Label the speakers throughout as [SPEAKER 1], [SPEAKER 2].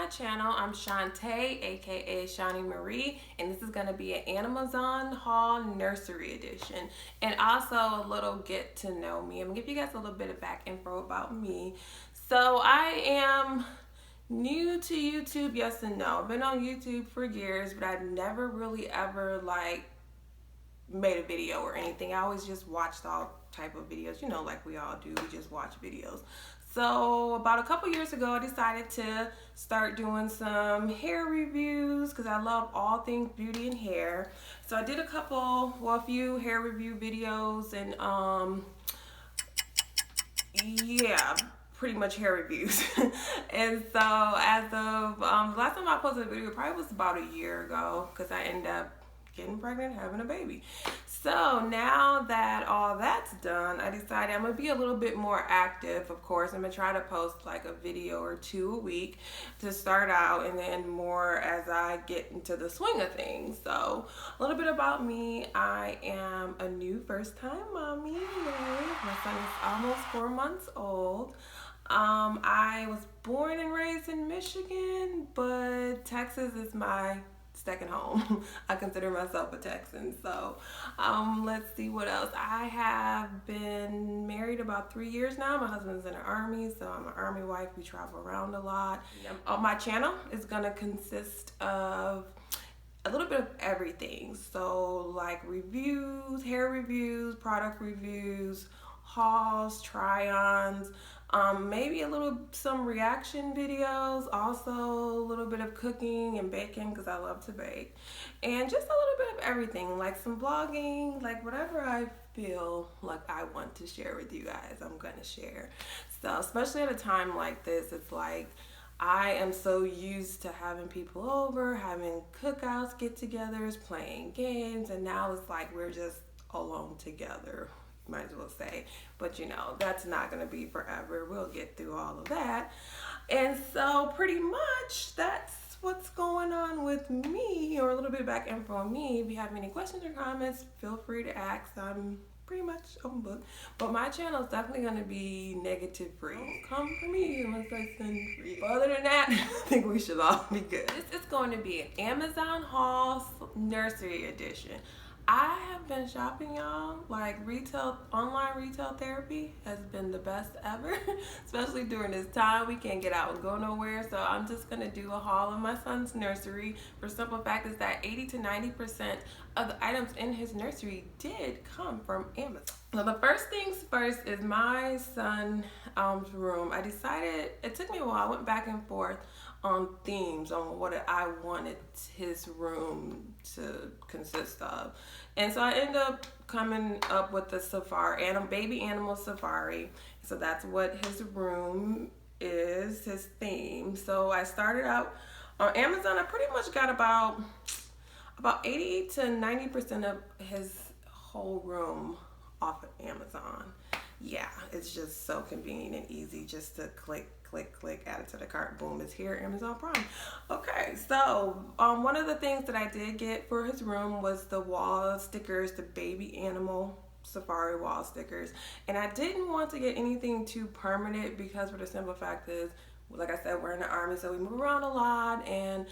[SPEAKER 1] channel. I'm Shantae, aka Shani Marie, and this is going to be an Amazon haul nursery edition, and also a little get to know me. I'm going to give you guys a little bit of back info about me. So I am new to YouTube, yes and no. I've been on YouTube for years, but I've never really ever made a video or anything. I always just watched all type of videos, you know, like we all do. We just watch videos. So about a couple years ago, I decided to start doing some hair reviews because I love all things beauty and hair. So I did a few hair review videos, and yeah, pretty much hair reviews. And so as of last time I posted a video probably was about a year ago, because I ended up getting pregnant, having a baby. So now that all that's done, I decided I'm gonna be a little bit more active. Of course, I'm gonna try to post like a video or two a week to start out, and then more as I get into the swing of things. So a little bit about me: I am a new first-time mommy. My son is almost 4 months old. I was born and raised in Michigan, but Texas is my second home. I consider myself a Texan. So let's see what else. I have been married about 3 years now. My husband's in the Army, so I'm an Army wife. We travel around a lot. My channel is gonna consist of a little bit of everything. So like reviews, hair reviews, product reviews, hauls, try-ons, maybe some reaction videos, also a little bit of cooking and baking because I love to bake, and just a little bit of everything, like some vlogging, like whatever I feel like I want to share with you guys, I'm gonna share. So especially at a time like this, it's like I am so used to having people over, having cookouts, get-togethers, playing games, and now it's like we're just alone together, might as well say. But you know, that's not gonna be forever. We'll get through all of that. And so pretty much that's what's going on with me, or a little bit back info on me. If you have any questions or comments, feel free to ask. I'm pretty much open book, but my channel is definitely going to be negative free. Don't come for me unless I send free. But other than that, I think we should all be good. This is going to be an Amazon haul nursery edition. I have been shopping, y'all. Like online retail therapy has been the best ever, especially during this time. We can't get out and go nowhere, so I'm just gonna do a haul of my son's nursery. For simple fact is that 80 to 90% of the items in his nursery did come from Amazon. So the first things first is my son's room. I decided, it took me a while, I went back and forth on themes on what I wanted his room to consist of, and so I ended up coming up with the safari, baby animal safari. So that's what his room is, his theme. So I started out on Amazon. I pretty much got about 80 to 90% of his whole room off of Amazon. Yeah, it's just so convenient and easy just to click, add it to the cart, boom, it's here, Amazon Prime. Okay, so one of the things that I did get for his room was the wall stickers, the baby animal safari wall stickers. And I didn't want to get anything too permanent because for the simple fact is, like I said, we're in the Army, so we move around a lot, and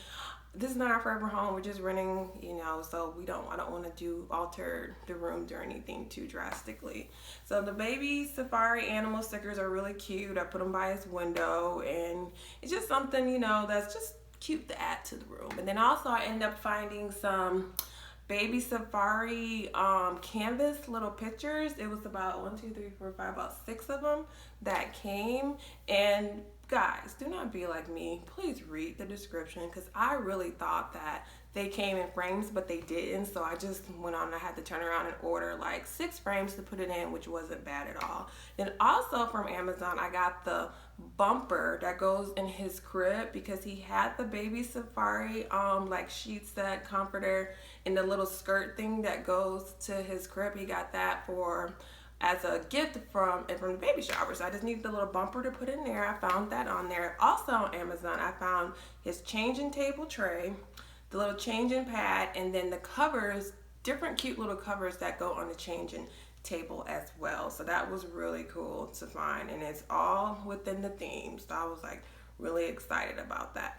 [SPEAKER 1] this is not our forever home. We're just renting, you know, so I don't want to alter the room or anything too drastically. So the baby safari animal stickers are really cute. I put them by his window, and it's just something, you know, that's just cute to add to the room. And then also I end up finding some baby safari canvas little pictures. It was about 1, 2, 3, 4, 5, about 6 of them that came. And guys, do not be like me. Please read the description, because I really thought that they came in frames, but they didn't. So I just went on, I had to turn around and order like 6 frames to put it in, which wasn't bad at all. Then also from Amazon, I got the bumper that goes in his crib, because he had the baby safari like sheet set, comforter, and the little skirt thing that goes to his crib. He got that as a gift from the baby shower. So I just needed the little bumper to put in there. I found that on there. Also on Amazon, I found his changing table tray, the little changing pad, and then the covers, different cute little covers that go on the changing table as well. So that was really cool to find, and it's all within the theme. So I was like really excited about that.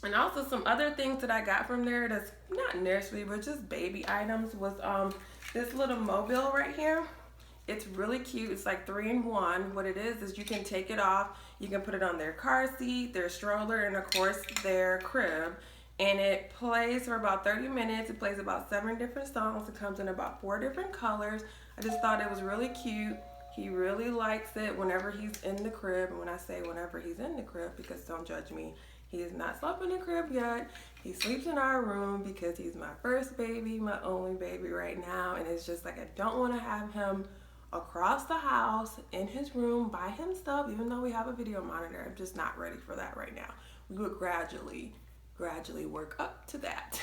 [SPEAKER 1] And also some other things that I got from there that's not nursery, but just baby items was this little mobile right here. It's really cute. It's like 3-in-1. What it is you can take it off. You can put it on their car seat, their stroller, and of course their crib. And it plays for about 30 minutes. It plays about 7 different songs. It comes in about 4 different colors. I just thought it was really cute. He really likes it whenever he's in the crib. And when I say whenever he's in the crib, because don't judge me, he has not slept in the crib yet. He sleeps in our room because he's my first baby, my only baby right now. And it's just like I don't want to have him across the house in his room by himself, even though we have a video monitor. I'm just not ready for that right now. We would gradually work up to that.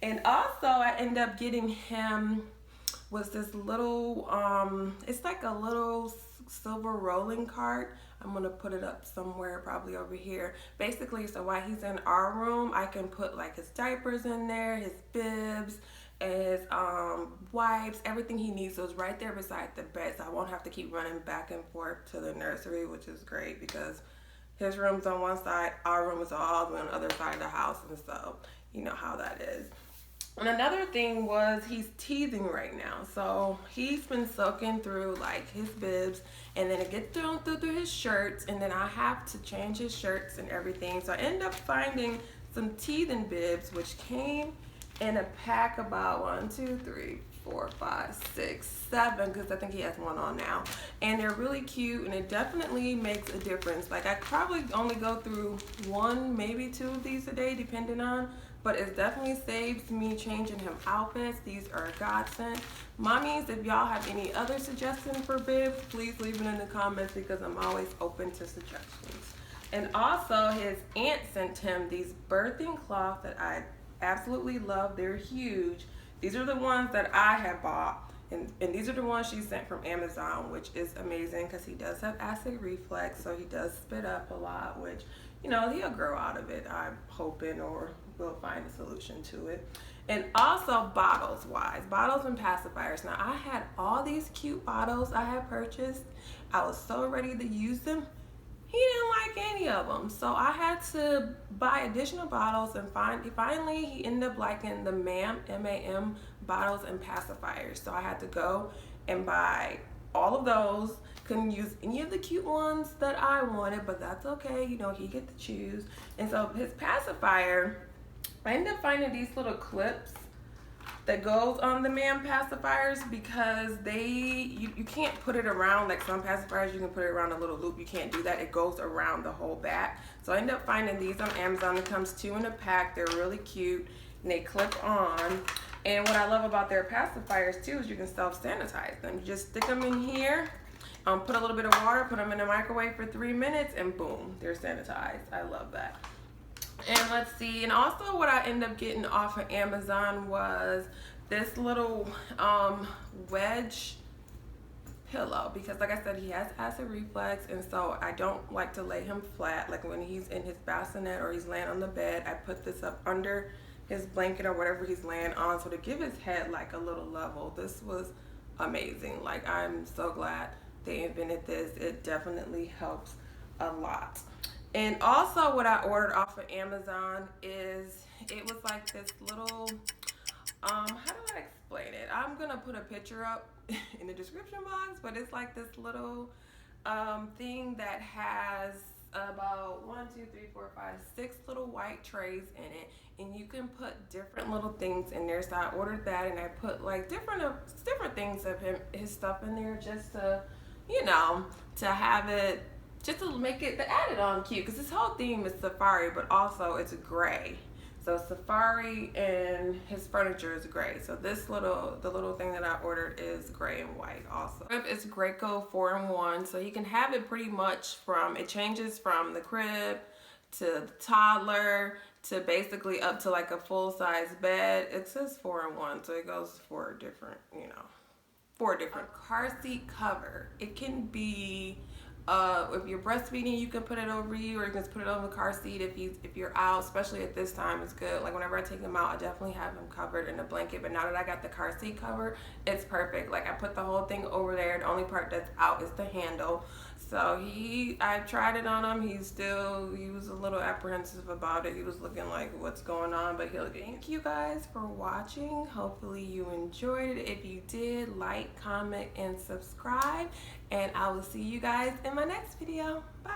[SPEAKER 1] And also I end up getting him was this little it's like a little silver rolling cart. I'm gonna put it up somewhere, probably over here. Basically, so while he's in our room, I can put like his diapers in there, his bibs, his wipes, everything he needs. So it's right there beside the bed, so I won't have to keep running back and forth to the nursery, which is great because his room's on one side, our room is all the way on the other side of the house, and so you know how that is. And another thing was he's teething right now. So he's been soaking through like his bibs, and then it gets through his shirts, and then I have to change his shirts and everything. So I end up finding some teething bibs, which came in a pack about 1, 2, 3, 4, 5, 6, 7, because I think he has one on now. And they're really cute, and it definitely makes a difference. Like I probably only go through 1, maybe 2 of these a day, depending on, but it definitely saves me changing him outfits. These are a godsend. Mommies, if y'all have any other suggestions for bibs, please leave it in the comments because I'm always open to suggestions. And also his aunt sent him these birthing cloths that I absolutely love. They're huge. These are the ones that I have bought, and these are the ones she sent from Amazon, which is amazing because he does have acid reflux, so he does spit up a lot, which, you know, he'll grow out of it, I'm hoping, or we'll find a solution to it. And also bottles and pacifiers. Now I had all these cute bottles I had purchased. I was so ready to use them. He didn't like any of them, so I had to buy additional bottles, and finally he ended up liking the MAM bottles and pacifiers. So I had to go and buy all of those. Couldn't use any of the cute ones that I wanted, but that's okay, you know, he get to choose. And so his pacifier, I ended up finding these little clips that goes on the MAM pacifiers because you can't put it around like some pacifiers. You can put it around a little loop. You can't do that. It goes around the whole back. So I ended up finding these on Amazon. It comes 2 in a pack. They're really cute and they clip on. And what I love about their pacifiers too is you can self-sanitize them. You just stick them in here, put a little bit of water, put them in the microwave for 3 minutes, and boom, they're sanitized. I love that. And let's see, and also what I ended up getting off of Amazon was this little wedge pillow, because like I said, he has acid reflux, and so I don't like to lay him flat. Like when he's in his bassinet or he's laying on the bed, I put this up under his blanket or whatever he's laying on, so to give his head like a little level. This was amazing. Like I'm so glad they invented this. It definitely helps a lot. And also what I ordered off of Amazon is, it was like this little, how do I explain it? I'm gonna put a picture up in the description box, but it's like this little thing that has about 1, 2, 3, 4, 5, 6 little white trays in it, and you can put different little things in there. So I ordered that, and I put like different things of his stuff in there, just to, you know, to have it, just to make it the added on cute, because this whole theme is safari, but also it's gray. So safari and his furniture is gray. So the little thing that I ordered is gray and white also. It's Graco 4-in-1, so he can have it pretty much from, it changes from the crib to the toddler to basically up to like a full-size bed. It says 4-in-1, so it goes for different, you know, 4 different. Car seat cover. It can be If you're breastfeeding, you can put it over you, or you can just put it on the car seat if you're out. Especially at this time, it's good. Like whenever I take him out, I definitely have him covered in a blanket. But now that I got the car seat covered, it's perfect. Like I put the whole thing over there. The only part that's out is the handle. So I tried it on him. He was a little apprehensive about it. He was looking like, what's going on? But thank you guys for watching. Hopefully you enjoyed it. If you did, like, comment, and subscribe. And I will see you guys in my next video. Bye.